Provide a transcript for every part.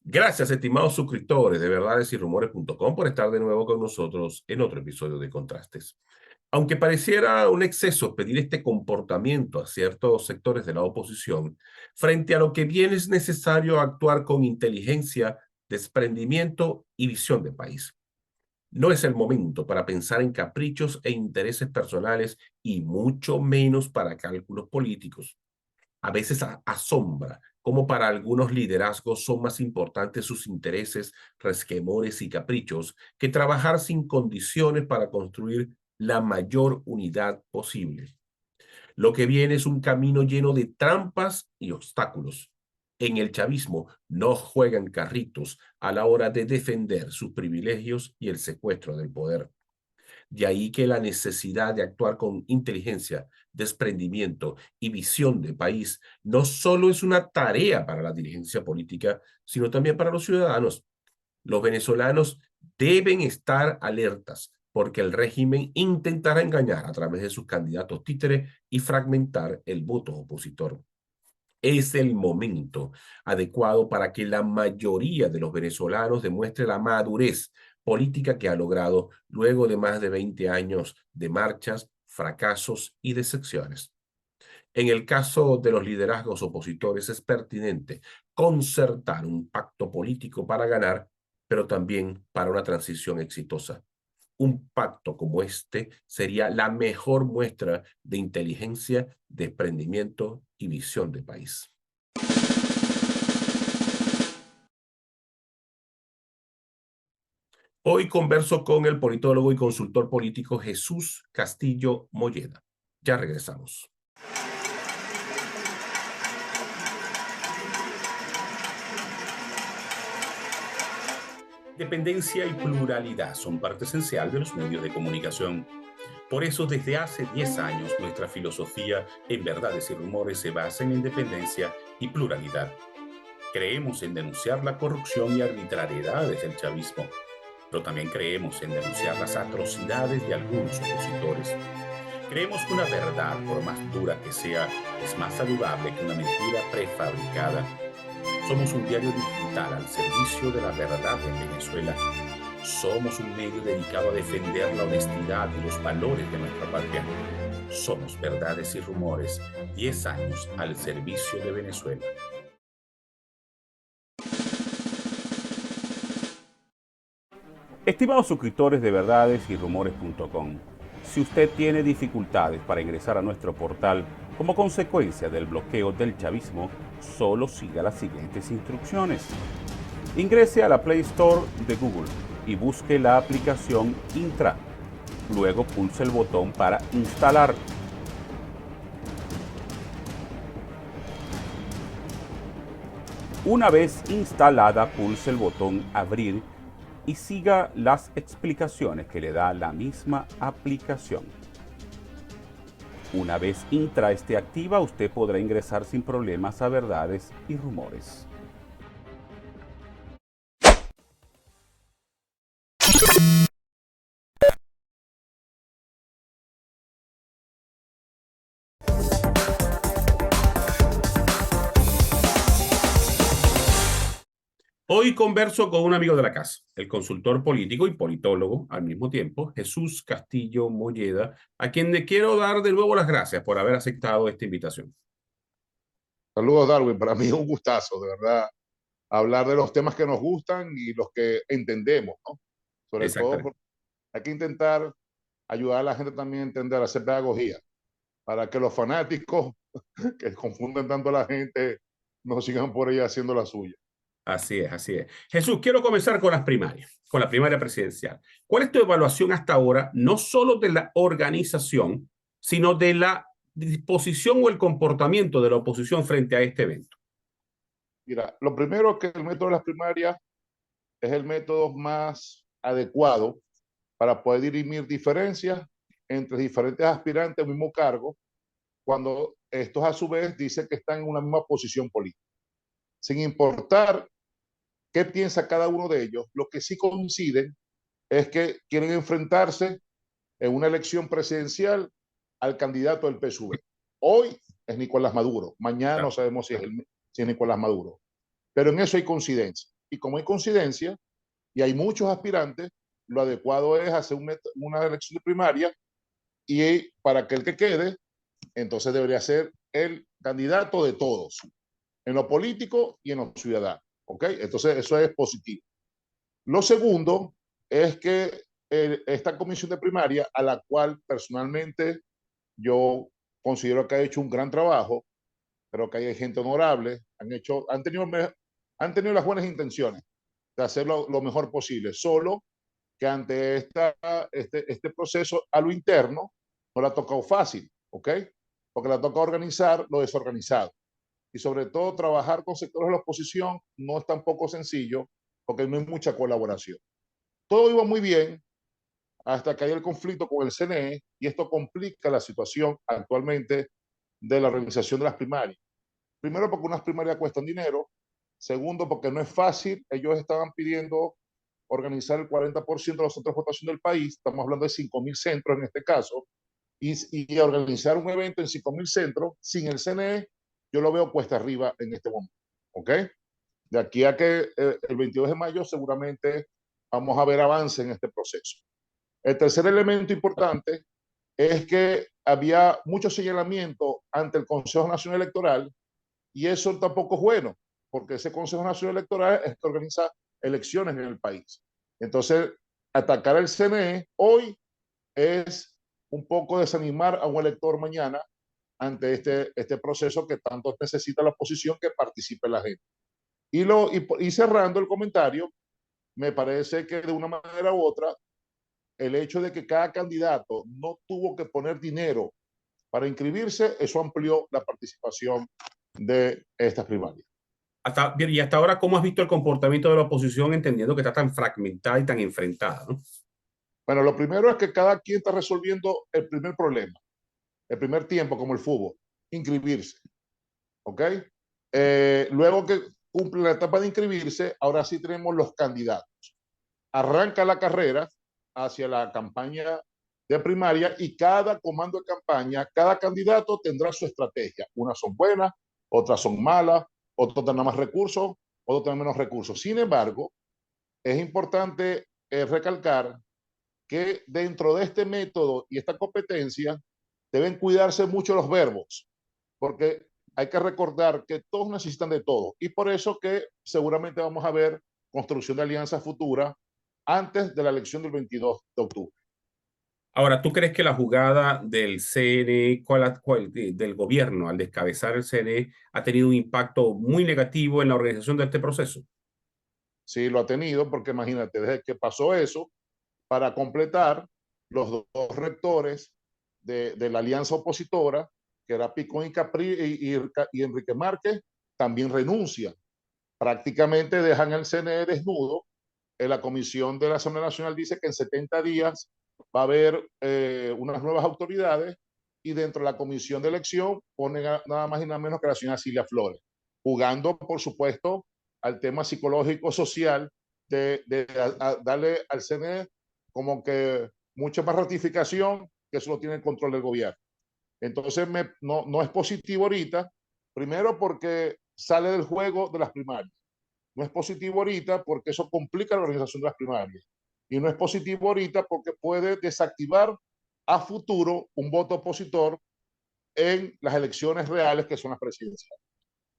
Gracias, estimados suscriptores de verdadesyRumores.com por estar de nuevo con nosotros en otro episodio de Contrastes. Aunque pareciera un exceso pedir este comportamiento a ciertos sectores de la oposición, frente a lo que bien es necesario actuar con inteligencia, desprendimiento y visión de país. No es el momento para pensar en caprichos e intereses personales y mucho menos para cálculos políticos. A veces asombra cómo para algunos liderazgos son más importantes sus intereses, resquemores y caprichos que trabajar sin condiciones para construir la mayor unidad posible. Lo que viene es un camino lleno de trampas y obstáculos. En el chavismo no juegan carritos a la hora de defender sus privilegios y el secuestro del poder. De ahí que la necesidad de actuar con inteligencia, desprendimiento y visión de país no solo es una tarea para la dirigencia política, sino también para los ciudadanos. Los venezolanos deben estar alertas porque el régimen intentará engañar a través de sus candidatos títere y fragmentar el voto opositor. Es el momento adecuado para que la mayoría de los venezolanos demuestre la madurez política que ha logrado luego de más de 20 años de marchas, fracasos y decepciones. En el caso de los liderazgos opositores es pertinente concertar un pacto político para ganar, pero también para una transición exitosa. Un pacto como este sería la mejor muestra de inteligencia, desprendimiento y visión de país. Hoy converso con el politólogo y consultor político Jesús Castillo Molleda. Ya regresamos. Independencia y pluralidad son parte esencial de los medios de comunicación. Por eso, desde hace 10 años, nuestra filosofía en Verdades y Rumores se basa en independencia y pluralidad. Creemos en denunciar la corrupción y arbitrariedades del chavismo, pero también creemos en denunciar las atrocidades de algunos opositores. Creemos que una verdad, por más dura que sea, es más saludable que una mentira prefabricada. Somos un diario digital al servicio de la verdad en Venezuela. Somos un medio dedicado a defender la honestidad y los valores de nuestra patria. Somos Verdades y Rumores, 10 años al servicio de Venezuela. Estimados suscriptores de verdadesyRumores.com, si usted tiene dificultades para ingresar a nuestro portal como consecuencia del bloqueo del chavismo, solo siga las siguientes instrucciones. Ingrese a la Play Store de Google y busque la aplicación Intra. Luego pulse el botón para instalar. Una vez instalada, pulse el botón Abrir y siga las explicaciones que le da la misma aplicación. Una vez Intra esté activa, usted podrá ingresar sin problemas a Verdades y Rumores. Hoy converso con un amigo de la casa, el consultor político y politólogo al mismo tiempo, Jesús Castillo Molleda, a quien le quiero dar de nuevo las gracias por haber aceptado esta invitación. Saludos, Darwin. Para mí es un gustazo, de verdad, hablar de los temas que nos gustan y los que entendemos, ¿no? Sobre todo, Exactamente. hay que intentar ayudar a la gente también a entender, a hacer pedagogía, para que los fanáticos que confunden tanto a la gente no sigan por ahí haciendo la suya. Así es, así es. Jesús, quiero comenzar con las primarias, con la primaria presidencial. ¿Cuál es tu evaluación hasta ahora, no solo de la organización, sino de la disposición o el comportamiento de la oposición frente a este evento? Mira, lo primero que el método de las primarias es el método más adecuado para poder dirimir diferencias entre diferentes aspirantes al mismo cargo, cuando estos a su vez dicen que están en una misma posición política. Sin importar qué piensa cada uno de ellos, lo que sí coinciden es que quieren enfrentarse en una elección presidencial al candidato del PSUV. Hoy es Nicolás Maduro, mañana no sabemos si es Nicolás Maduro, pero en eso hay coincidencia. Y como hay coincidencia y hay muchos aspirantes, lo adecuado es hacer una elección de primaria y para que el que quede, entonces debería ser el candidato de todos, en lo político y en lo ciudadano. ¿Ok? Entonces eso es positivo. Lo segundo es que esta comisión de primaria, a la cual personalmente yo considero que ha hecho un gran trabajo, creo que hay gente honorable, han tenido las buenas intenciones de hacerlo lo mejor posible, solo que ante este proceso a lo interno no le ha tocado fácil, ¿ok? Porque le ha tocado organizar lo desorganizado. Y sobre todo trabajar con sectores de la oposición no es tampoco sencillo porque no hay mucha colaboración. Todo iba muy bien hasta que hay el conflicto con el CNE y esto complica la situación actualmente de la organización de las primarias. Primero porque unas primarias cuestan dinero, segundo porque no es fácil, ellos estaban pidiendo organizar el 40% de los centros de votación del país, estamos hablando de 5.000 centros en este caso, y organizar un evento en 5.000 centros sin el CNE, yo lo veo cuesta arriba en este momento. ¿Ok? De aquí a que el 22 de mayo seguramente vamos a ver avance en este proceso. El tercer elemento importante es que había mucho señalamiento ante el Consejo Nacional Electoral y eso tampoco es bueno, porque ese Consejo Nacional Electoral es que organiza elecciones en el país. Entonces, atacar al CNE hoy es un poco desanimar a un elector mañana ante este proceso que tanto necesita la oposición que participe la gente. Y cerrando el comentario, me parece que de una manera u otra, el hecho de que cada candidato no tuvo que poner dinero para inscribirse, eso amplió la participación de estas primarias. Y hasta ahora, ¿cómo has visto el comportamiento de la oposición entendiendo que está tan fragmentada y tan enfrentada, ¿no? Bueno, lo primero es que cada quien está resolviendo el primer problema, el primer tiempo, como el fútbol, inscribirse. ¿Ok? Luego que cumple la etapa de inscribirse, ahora sí tenemos los candidatos. Arranca la carrera hacia la campaña de primaria y cada comando de campaña, cada candidato tendrá su estrategia. Unas son buenas, otras son malas, otros tendrán más recursos, otros tendrán menos recursos. Sin embargo, es importante recalcar que dentro de este método y esta competencia deben cuidarse mucho los verbos, porque hay que recordar que todos necesitan de todo y por eso que seguramente vamos a ver construcción de alianzas futuras antes de la elección del 22 de octubre. Ahora, ¿tú crees que la jugada del CNE, del gobierno al descabezar el CNE, ha tenido un impacto muy negativo en la organización de este proceso? Sí, lo ha tenido, porque imagínate, desde que pasó eso, para completar, los dos rectores de la alianza opositora, que era Picón y Capri y Enrique Márquez, también renuncian. Prácticamente dejan el CNE desnudo. En la comisión de la Asamblea Nacional dice que en 70 días va a haber unas nuevas autoridades y dentro de la comisión de elección ponen nada más y nada menos que la señora Cilia Flores, jugando, por supuesto, al tema psicológico social de darle al CNE como que mucha más ratificación, que eso lo tiene el control del gobierno. Entonces no es positivo ahorita, primero porque sale del juego de las primarias. No es positivo ahorita porque eso complica la organización de las primarias. Y no es positivo ahorita porque puede desactivar a futuro un voto opositor en las elecciones reales que son las presidenciales.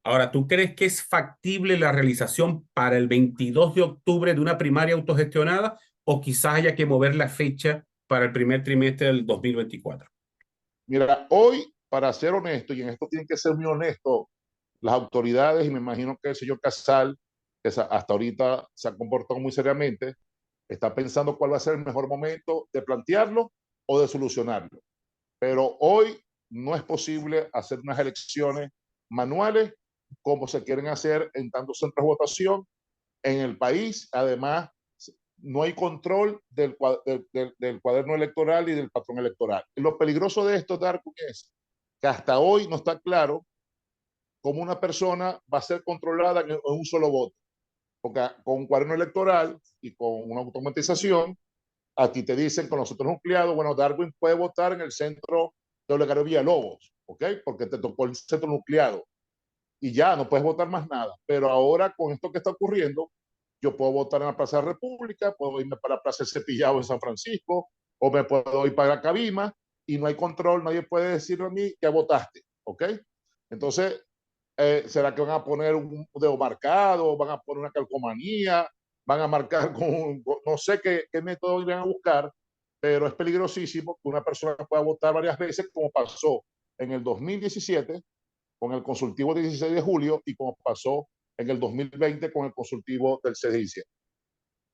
Ahora, ¿tú crees que es factible la realización para el 22 de octubre de una primaria autogestionada o quizás haya que mover la fecha para el primer trimestre del 2024? Mira, hoy, para ser honesto, y en esto tienen que ser muy honestos las autoridades, y me imagino que el señor Casal, que hasta ahorita se ha comportado muy seriamente, está pensando cuál va a ser el mejor momento de plantearlo o de solucionarlo. Pero hoy no es posible hacer unas elecciones manuales como se quieren hacer en tantos centros de votación en el país. Además, no hay control del cuaderno electoral y del patrón electoral. Y lo peligroso de esto, Darko, es que hasta hoy no está claro cómo una persona va a ser controlada en un solo voto. Porque con un cuaderno electoral y con una automatización, a ti te dicen con los centros nucleados, bueno, Darwin puede votar en el centro de Olegario Villalobos, ¿ok? Porque te tocó el centro nucleado y ya no puedes votar más nada. Pero ahora con esto que está ocurriendo, yo puedo votar en la Plaza de la República, puedo irme para la Plaza del Cepillado en San Francisco, o me puedo ir para Cabima, y no hay control, nadie puede decirme a mí que votaste, ¿ok? Entonces, ¿será que van a poner un dedo marcado, van a poner una calcomanía, van a marcar no sé qué método irán a buscar, pero es peligrosísimo que una persona pueda votar varias veces, como pasó en el 2017 con el consultivo del 16 de julio y como pasó en el 2020 con el consultivo del 6 de diciembre.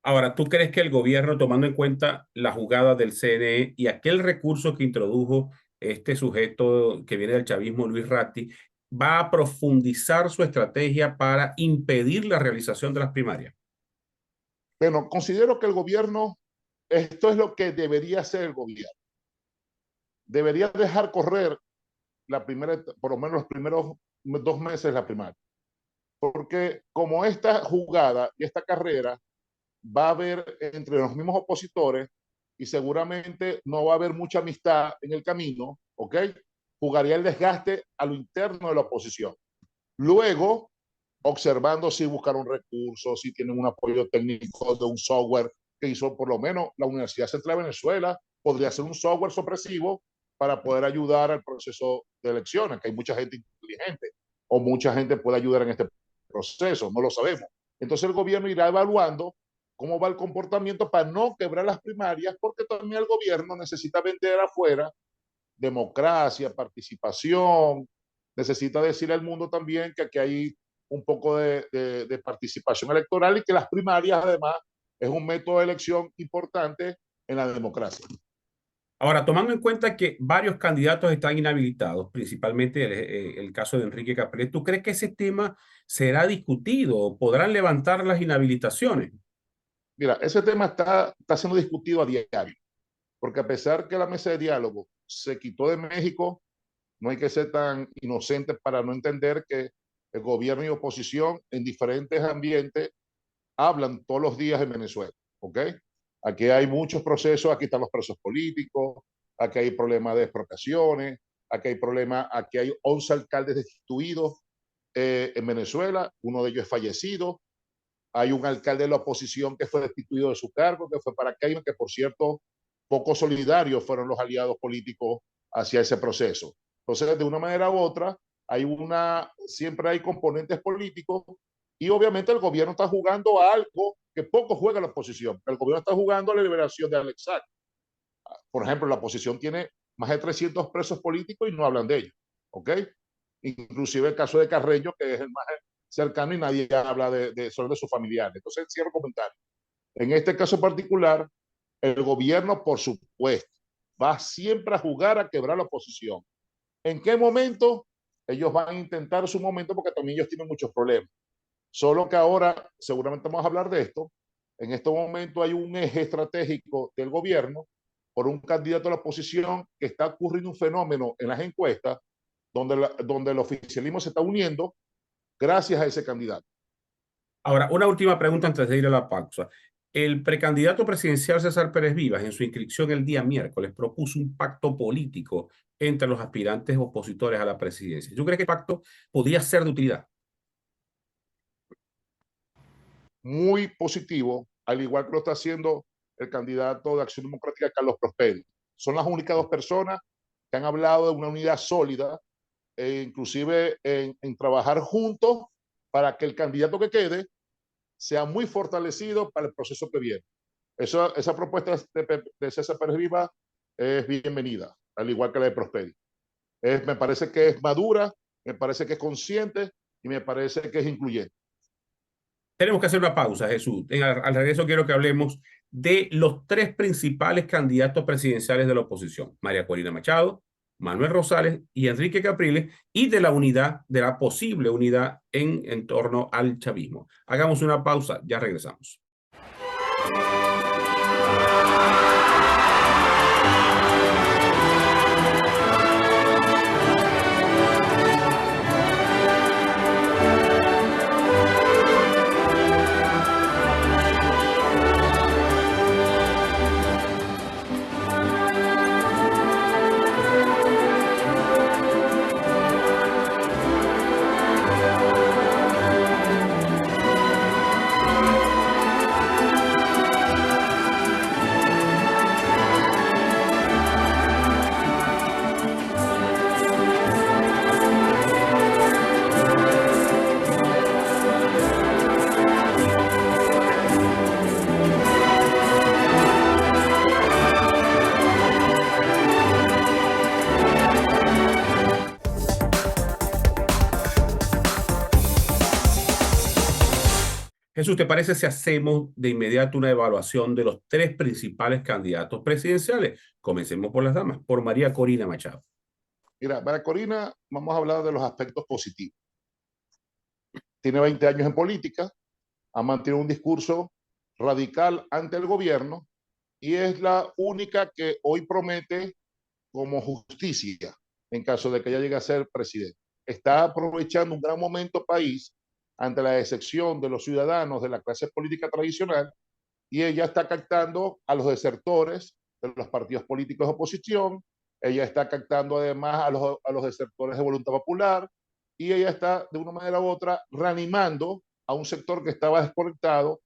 Ahora, ¿tú crees que el gobierno, tomando en cuenta la jugada del CNE y aquel recurso que introdujo este sujeto que viene del chavismo, Luis Ratti, va a profundizar su estrategia para impedir la realización de las primarias? Bueno, considero que el gobierno, esto es lo que debería hacer el gobierno. Debería dejar correr la primera, por lo menos los primeros 2 meses de la primaria. Porque como esta jugada y esta carrera va a haber entre los mismos opositores y seguramente no va a haber mucha amistad en el camino, ¿ok? Jugaría el desgaste a lo interno de la oposición. Luego, observando si buscaron recursos, si tienen un apoyo técnico de un software que hizo por lo menos la Universidad Central de Venezuela, podría ser un software sorpresivo para poder ayudar al proceso de elecciones, que hay mucha gente inteligente o mucha gente puede ayudar en este proceso, no lo sabemos. Entonces el gobierno irá evaluando cómo va el comportamiento para no quebrar las primarias, porque también el gobierno necesita vender afuera democracia, participación, necesita decir al mundo también que aquí hay un poco de participación electoral y que las primarias además es un método de elección importante en la democracia. Ahora, tomando en cuenta que varios candidatos están inhabilitados, principalmente el caso de Enrique Capriles, ¿tú crees que ese tema será discutido? ¿Podrán levantar las inhabilitaciones? Mira, ese tema está siendo discutido a diario, porque a pesar que la mesa de diálogo se quitó de México, no hay que ser tan inocentes para no entender que el gobierno y oposición en diferentes ambientes hablan todos los días en Venezuela, ¿ok? Aquí hay muchos procesos, aquí están los presos políticos, aquí hay problemas de expropiaciones, aquí hay 11 alcaldes destituidos en Venezuela, uno de ellos es fallecido, hay un alcalde de la oposición que fue destituido de su cargo, que fue para Cayman, que por cierto, poco solidarios fueron los aliados políticos hacia ese proceso. Entonces, de una manera u otra, siempre hay componentes políticos y obviamente el gobierno está jugando a algo que poco juega la oposición. El gobierno está jugando a la liberación de Alex Saab. Por ejemplo, la oposición tiene más de 300 presos políticos y no hablan de ellos, ¿ok? Inclusive el caso de Carreño, que es el más cercano y nadie habla solo de sus familiares. Entonces, cierro comentario. En este caso particular, el gobierno, por supuesto, va siempre a jugar a quebrar la oposición. ¿En qué momento? Ellos van a intentar su momento porque también ellos tienen muchos problemas. Solo que ahora, seguramente vamos a hablar de esto, en este momento hay un eje estratégico del gobierno por un candidato a la oposición que está ocurriendo un fenómeno en las encuestas donde el oficialismo se está uniendo gracias a ese candidato. Ahora, una última pregunta antes de ir a la pausa. El precandidato presidencial César Pérez Vivas, en su inscripción el día miércoles, propuso un pacto político entre los aspirantes opositores a la presidencia. ¿Tú crees que el pacto podría ser de utilidad? Muy positivo, al igual que lo está haciendo el candidato de Acción Democrática, Carlos Prosperi. Son las únicas dos personas que han hablado de una unidad sólida, inclusive en trabajar juntos para que el candidato que quede sea muy fortalecido para el proceso que viene. Esa propuesta de César Pérez Vivas es bienvenida, al igual que la de Prosperi. Me parece que es madura, me parece que es consciente y me parece que es incluyente. Tenemos que hacer una pausa, Jesús. Al regreso quiero que hablemos de los tres principales candidatos presidenciales de la oposición: María Corina Machado, Manuel Rosales y Enrique Capriles, y de la unidad, de la posible unidad en torno al chavismo. Hagamos una pausa, ya regresamos. Jesús, ¿te parece si hacemos de inmediato una evaluación de los tres principales candidatos presidenciales? Comencemos por las damas, por María Corina Machado. Mira, María Corina, vamos a hablar de los aspectos positivos. Tiene 20 años en política, ha mantenido un discurso radical ante el gobierno y es la única que hoy promete como justicia en caso de que ella llegue a ser presidente. Está aprovechando un gran momento país ante la decepción de los ciudadanos de la clase política tradicional y ella está captando a los desertores de los partidos políticos de oposición, ella está captando además a los desertores de Voluntad Popular y ella está de una manera u otra reanimando a un sector que estaba desconectado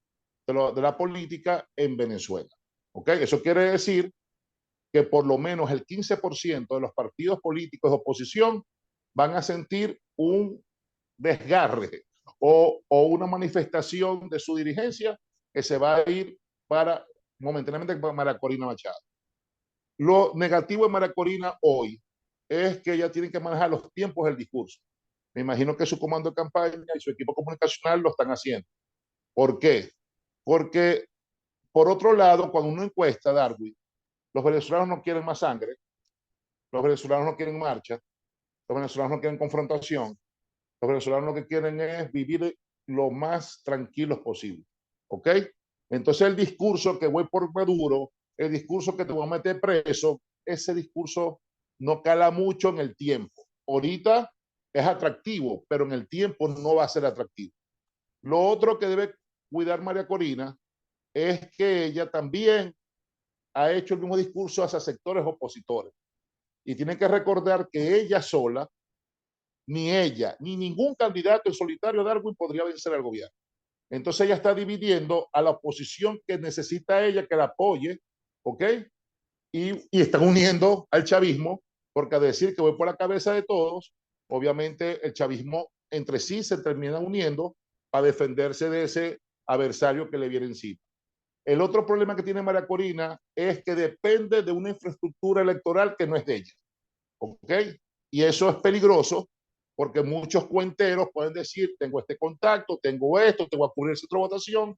de la política en Venezuela. ¿Okay? Eso quiere decir que por lo menos el 15% de los partidos políticos de oposición van a sentir un desgarre o una manifestación de su dirigencia que se va a ir para momentáneamente para María Corina Machado. Lo negativo de María Corina hoy es que ella tiene que manejar los tiempos del discurso. Me imagino que su comando de campaña y su equipo comunicacional lo están haciendo. ¿Por qué? Porque, por otro lado, cuando uno encuesta, Darwin, los venezolanos no quieren más sangre, los venezolanos no quieren marcha, los venezolanos no quieren confrontación, los venezolanos lo que quieren es vivir lo más tranquilos posible. ¿Ok? Entonces el discurso que voy por Maduro, el discurso que te voy a meter preso, ese discurso no cala mucho en el tiempo. Ahorita es atractivo, pero en el tiempo no va a ser atractivo. Lo otro que debe cuidar María Corina es que ella también ha hecho el mismo discurso hacia sectores opositores. Y tienen que recordar que ella sola, ni ella, ni ningún candidato en solitario Darwin podría vencer al gobierno. Entonces ella está dividiendo a la oposición que necesita ella que la apoye, ¿ok? Y están uniendo al chavismo, porque a decir que voy por la cabeza de todos, obviamente el chavismo entre sí se termina uniendo para defenderse de ese adversario que le viene encima. El otro problema que tiene María Corina es que depende de una infraestructura electoral que no es de ella, ¿ok? Y eso es peligroso porque muchos cuenteros pueden decir, tengo este contacto, tengo esto, te voy a cubrir esta votación,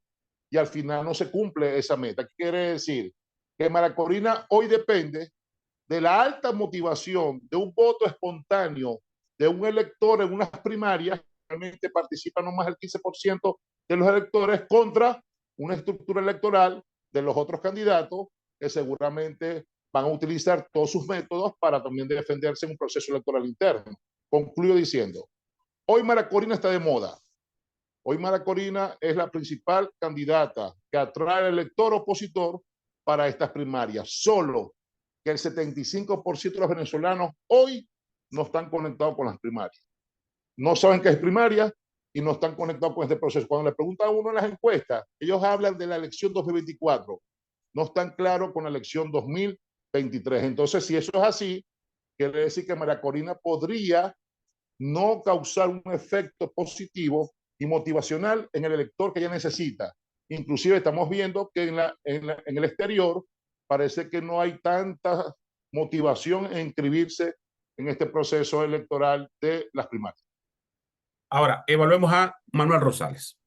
y al final no se cumple esa meta. ¿Qué quiere decir? Que María Corina hoy depende de la alta motivación de un voto espontáneo de un elector en unas primarias, realmente participa no más del 15% de los electores contra una estructura electoral de los otros candidatos que seguramente van a utilizar todos sus métodos para también defenderse en un proceso electoral interno. Concluyo diciendo, hoy María Corina está de moda. Hoy María Corina es la principal candidata que atrae al elector opositor para estas primarias. Solo que el 75% de los venezolanos hoy no están conectados con las primarias. No saben qué es primaria y no están conectados con este proceso. Cuando le preguntan a uno en las encuestas, ellos hablan de la elección 2024. No están claros con la elección 2023. Entonces, si eso es así, quiere decir que María Corina podría no causar un efecto positivo y motivacional en el elector que ella necesita. Inclusive estamos viendo que en el exterior parece que no hay tanta motivación en inscribirse en este proceso electoral de las primarias. Ahora, evaluemos a Manuel Rosales.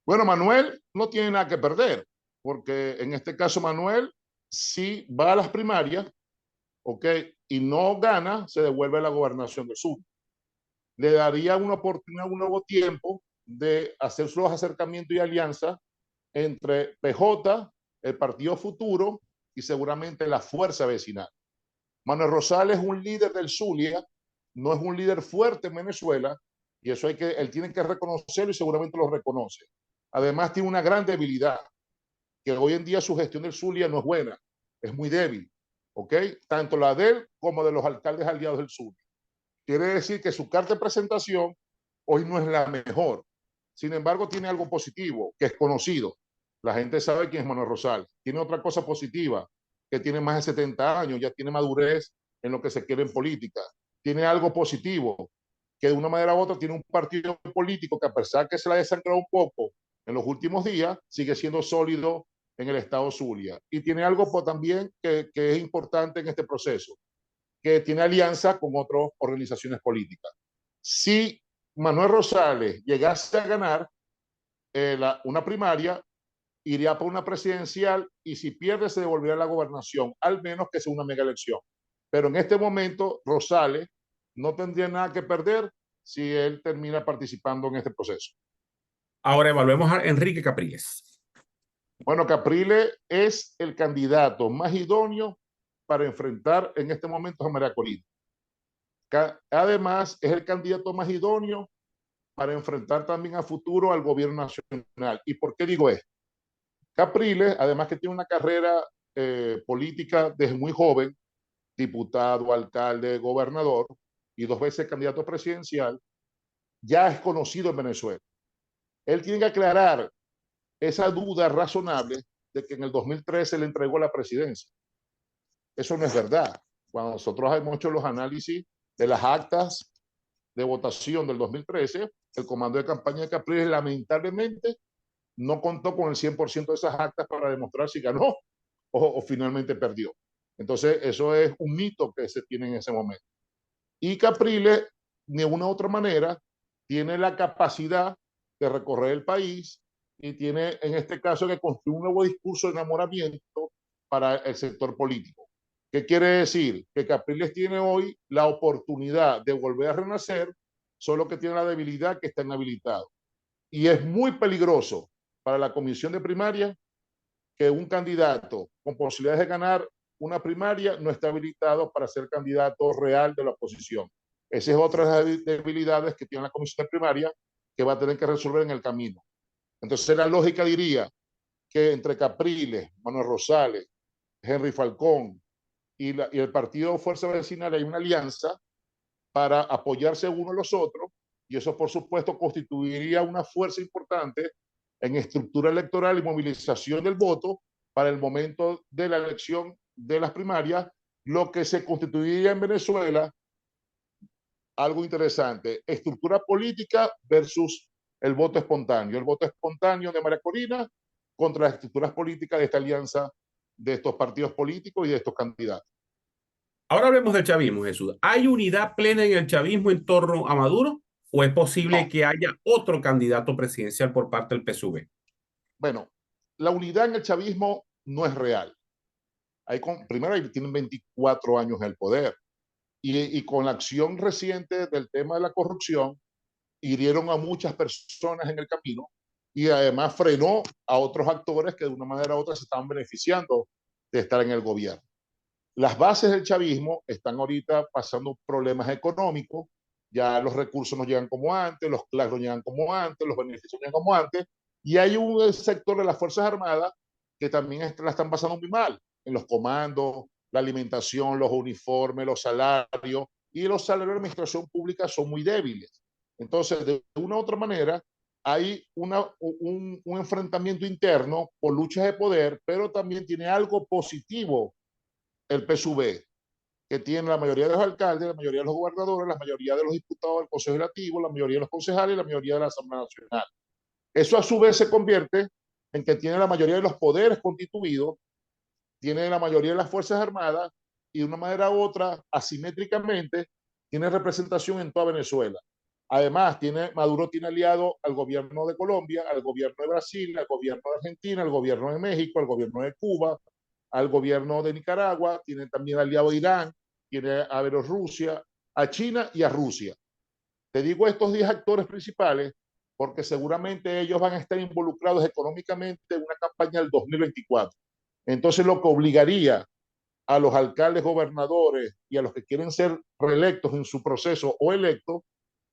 Bueno, Manuel no tiene nada que perder, porque en este caso Manuel, si va a las primarias, ¿ok? Y no gana, se devuelve la gobernación del sur. Le daría una oportunidad, un nuevo tiempo de hacer sus acercamientos y alianzas entre PJ, el Partido Futuro y seguramente la Fuerza Vecinal. Manuel Rosales es un líder del Zulia, no es un líder fuerte en Venezuela, y eso él tiene que reconocerlo y seguramente lo reconoce. Además tiene una gran debilidad, que hoy en día su gestión del Zulia no es buena, es muy débil, ¿ok? Tanto la de él como de los alcaldes aliados del Zulia. Quiere decir que su carta de presentación hoy no es la mejor. Sin embargo, tiene algo positivo, que es conocido. La gente sabe quién es Manuel Rosales. Tiene otra cosa positiva, que tiene más de 70 años, ya tiene madurez en lo que se quiere en política. Tiene algo positivo, que de una manera u otra tiene un partido político que a pesar que se la ha desangrado un poco en los últimos días, sigue siendo sólido en el estado Zulia. Y tiene algo también que es importante en este proceso, que tiene alianza con otras organizaciones políticas. Si Manuel Rosales llegase a ganar, una primaria, iría por una presidencial y si pierde se devolverá a la gobernación, al menos que sea una mega elección. Pero en este momento Rosales no tendría nada que perder si él termina participando en este proceso. Ahora evaluemos a Enrique Capriles. Bueno, Capriles es el candidato más idóneo para enfrentar en este momento a María Corina. Además, es el candidato más idóneo para enfrentar también a futuro al gobierno nacional. ¿Y por qué digo esto? Capriles, además que tiene una carrera política desde muy joven, diputado, alcalde, gobernador y 2 veces candidato presidencial, ya es conocido en Venezuela. Él tiene que aclarar esa duda razonable de que en el 2013 le entregó la presidencia. Eso no es verdad. Cuando nosotros hemos hecho los análisis de las actas de votación del 2013, el comando de campaña de Capriles lamentablemente no contó con el 100% de esas actas para demostrar si ganó o finalmente perdió. Entonces, eso es un mito que se tiene en ese momento. Y Capriles, de una u otra manera, tiene la capacidad de recorrer el país y tiene, en este caso, que construir un nuevo discurso de enamoramiento para el sector político. ¿Qué quiere decir? Que Capriles tiene hoy la oportunidad de volver a renacer, solo que tiene la debilidad que está inhabilitado. Y es muy peligroso para la comisión de primaria que un candidato con posibilidades de ganar una primaria no está habilitado para ser candidato real de la oposición. Esa es otra de las debilidades que tiene la comisión de primaria que va a tener que resolver en el camino. Entonces la lógica diría que entre Capriles, Manuel Rosales, Henry Falcón y el partido Fuerza Vecinal hay una alianza para apoyarse unos a los otros y eso por supuesto constituiría una fuerza importante en estructura electoral y movilización del voto para el momento de la elección de las primarias, lo que se constituiría en Venezuela algo interesante, estructura política versus el voto espontáneo de María Corina contra las estructuras políticas de esta alianza de estos partidos políticos y de estos candidatos. Ahora hablemos del chavismo, Jesús. ¿Hay unidad plena en el chavismo en torno a Maduro o es posible No, que haya otro candidato presidencial por parte del PSUV? bueno, la unidad en el chavismo no es real. Primero, tienen 24 años en el poder y con la acción reciente del tema de la corrupción, hirieron a muchas personas en el camino y además frenó a otros actores que de una manera u otra se estaban beneficiando de estar en el gobierno. Las bases del chavismo están ahorita pasando problemas económicos, ya los recursos no llegan como antes, los claros no llegan como antes, los beneficios no llegan como antes, y hay un sector de las Fuerzas Armadas que también la están pasando muy mal, en los comandos, la alimentación, los uniformes, los salarios, y los salarios de la administración pública son muy débiles. Entonces, de una u otra manera, hay un enfrentamiento interno por luchas de poder, pero también tiene algo positivo el PSUV, que tiene la mayoría de los alcaldes, la mayoría de los gobernadores, la mayoría de los diputados del Consejo Legislativo, la mayoría de los concejales y la mayoría de la Asamblea Nacional. Eso a su vez se convierte en que tiene la mayoría de los poderes constituidos, tiene la mayoría de las Fuerzas Armadas y de una manera u otra, asimétricamente, tiene representación en toda Venezuela. Además, Maduro tiene aliado al gobierno de Colombia, al gobierno de Brasil, al gobierno de Argentina, al gobierno de México, al gobierno de Cuba, al gobierno de Nicaragua, tiene también aliado a Irán, tiene a Bielorrusia, a China y a Rusia. Te digo estos 10 actores principales porque seguramente ellos van a estar involucrados económicamente en una campaña del 2024. Entonces, lo que obligaría a los alcaldes, gobernadores y a los que quieren ser reelectos en su proceso o electos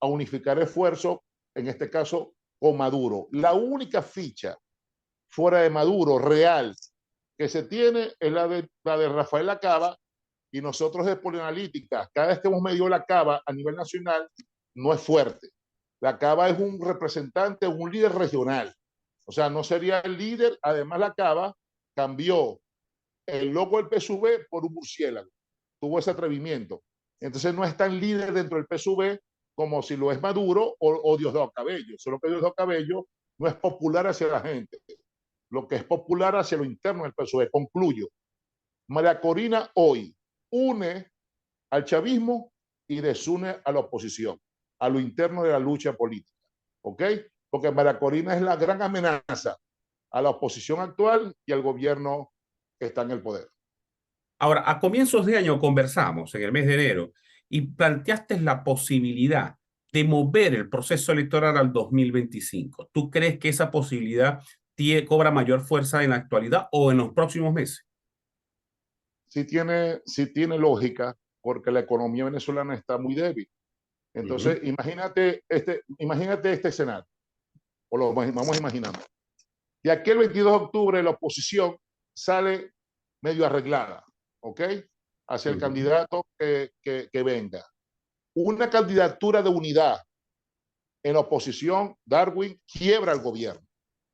a unificar esfuerzos, en este caso con Maduro. La única ficha fuera de Maduro real que se tiene es la de Rafael Lacaba, y nosotros de Polianalítica, cada vez que hemos medido Lacaba a nivel nacional, no es fuerte. Lacaba es un representante, un líder regional. O sea, no sería el líder. Además, Lacaba cambió el logo del PSUV por un murciélago. Tuvo ese atrevimiento. Entonces no es tan líder dentro del PSUV como si lo es Maduro o Diosdado Cabello. Solo que Diosdado Cabello no es popular hacia la gente. Lo que es popular hacia lo interno del PSUV. Concluyo. María Corina hoy une al chavismo y desune a la oposición, a lo interno de la lucha política. ¿Ok? porque María Corina es la gran amenaza a la oposición actual y al gobierno que está en el poder. Ahora, a comienzos de año conversamos, en el mes de enero, y planteaste la posibilidad de mover el proceso electoral al 2025. ¿Tú crees que esa posibilidad cobra mayor fuerza en la actualidad o en los próximos meses? Sí tiene lógica, porque la economía venezolana está muy débil. Entonces, imagínate este escenario, o lo vamos imaginando. Y aquí el 22 de octubre la oposición sale medio arreglada, ¿ok? Hacia el candidato que venga. Una candidatura de unidad en la oposición, Darwin, quiebra al gobierno,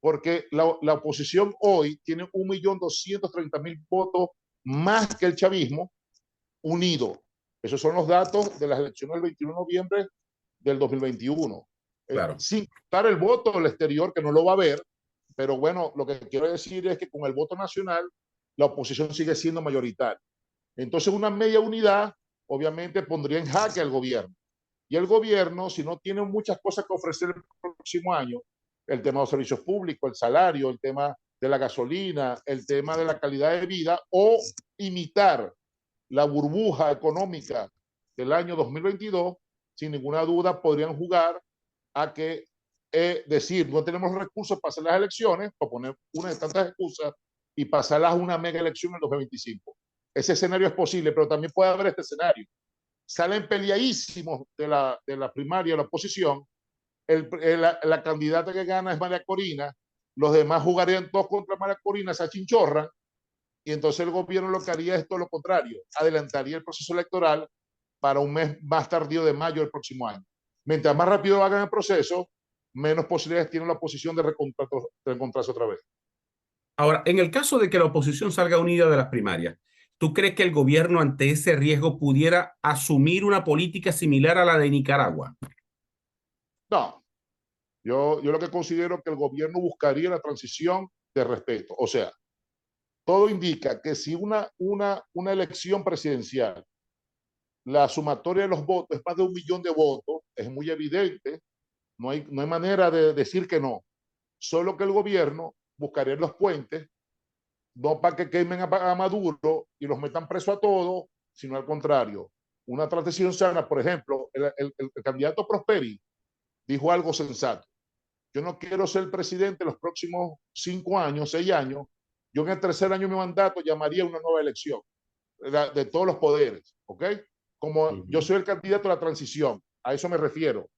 porque la oposición hoy tiene 1.230.000 votos más que el chavismo unido. Esos son los datos de las elecciones del 21 de noviembre del 2021. Claro. Sin contar el voto del exterior, que no lo va a ver, pero bueno, lo que quiero decir es que con el voto nacional, la oposición sigue siendo mayoritaria. Entonces, una media unidad, obviamente, pondría en jaque al gobierno. Y el gobierno, si no tiene muchas cosas que ofrecer el próximo año, el tema de los servicios públicos, el salario, el tema de la gasolina, el tema de la calidad de vida, o imitar la burbuja económica del año 2022, sin ninguna duda podrían jugar a que decir, no tenemos recursos para hacer las elecciones, para poner una de tantas excusas y pasarlas a una mega elección en 2025. Ese escenario es posible, pero también puede haber este escenario. Salen peleadísimos de la primaria de la oposición, la candidata que gana es María Corina, los demás jugarían todos contra María Corina, se achinchorran, y entonces el gobierno lo que haría es todo lo contrario, adelantaría el proceso electoral para un mes más tardío de mayo del próximo año. Mientras más rápido hagan el proceso, menos posibilidades tiene la oposición de reencontrarse otra vez. Ahora, en el caso de que la oposición salga unida de las primarias, ¿tú crees que el gobierno ante ese riesgo pudiera asumir una política similar a la de Nicaragua? No, yo lo que considero que el gobierno buscaría la transición de respeto. O sea, todo indica que si una elección presidencial, la sumatoria de los votos es más de 1 millón de votos, es muy evidente, no hay manera de decir que no. Solo que el gobierno buscaría los puentes, no para que quemen a Maduro y los metan preso a todos, sino al contrario. Una transición sana, por ejemplo, el candidato Prosperi dijo algo sensato. Yo no quiero ser presidente en los próximos 5 años, 6 años. Yo en el tercer año de mi mandato llamaría una nueva elección de todos los poderes, ¿ok? Como yo soy el candidato a la transición, a eso me refiero.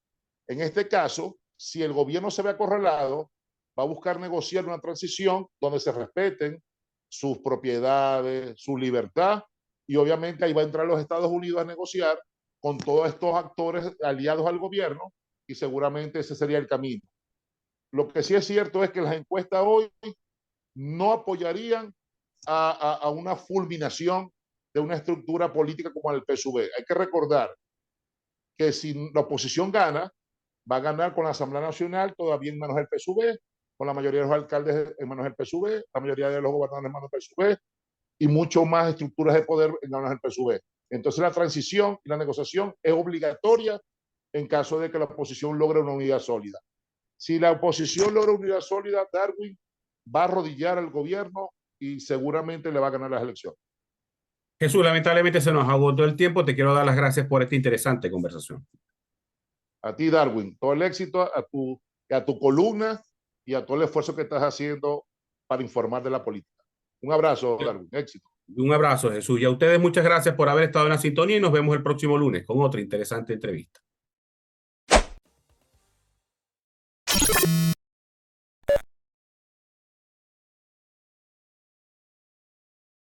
En este caso, si el gobierno se ve acorralado, va a buscar negociar una transición donde se respeten sus propiedades, su libertad, y obviamente ahí va a entrar los Estados Unidos a negociar con todos estos actores aliados al gobierno, y seguramente ese sería el camino. Lo que sí es cierto es que las encuestas hoy no apoyarían a una fulminación de una estructura política como el PSUV. Hay que recordar que si la oposición gana, va a ganar con la Asamblea Nacional todavía en manos del PSUV, con la mayoría de los alcaldes en manos del PSUV, la mayoría de los gobernadores en manos del PSUV y mucho más estructuras de poder en manos del PSUV. Entonces la transición y la negociación es obligatoria en caso de que la oposición logre una unidad sólida. Si la oposición logra una unidad sólida, Darwin va a arrodillar al gobierno y seguramente le va a ganar las elecciones. Jesús, lamentablemente se nos agotó el tiempo. Te quiero dar las gracias por esta interesante conversación. A ti, Darwin, todo el éxito a tu columna y a todo el esfuerzo que estás haciendo para informar de la política. Un abrazo, Darwin. Éxito. Un abrazo, Jesús. Y a ustedes muchas gracias por haber estado en la sintonía y nos vemos el próximo lunes con otra interesante entrevista.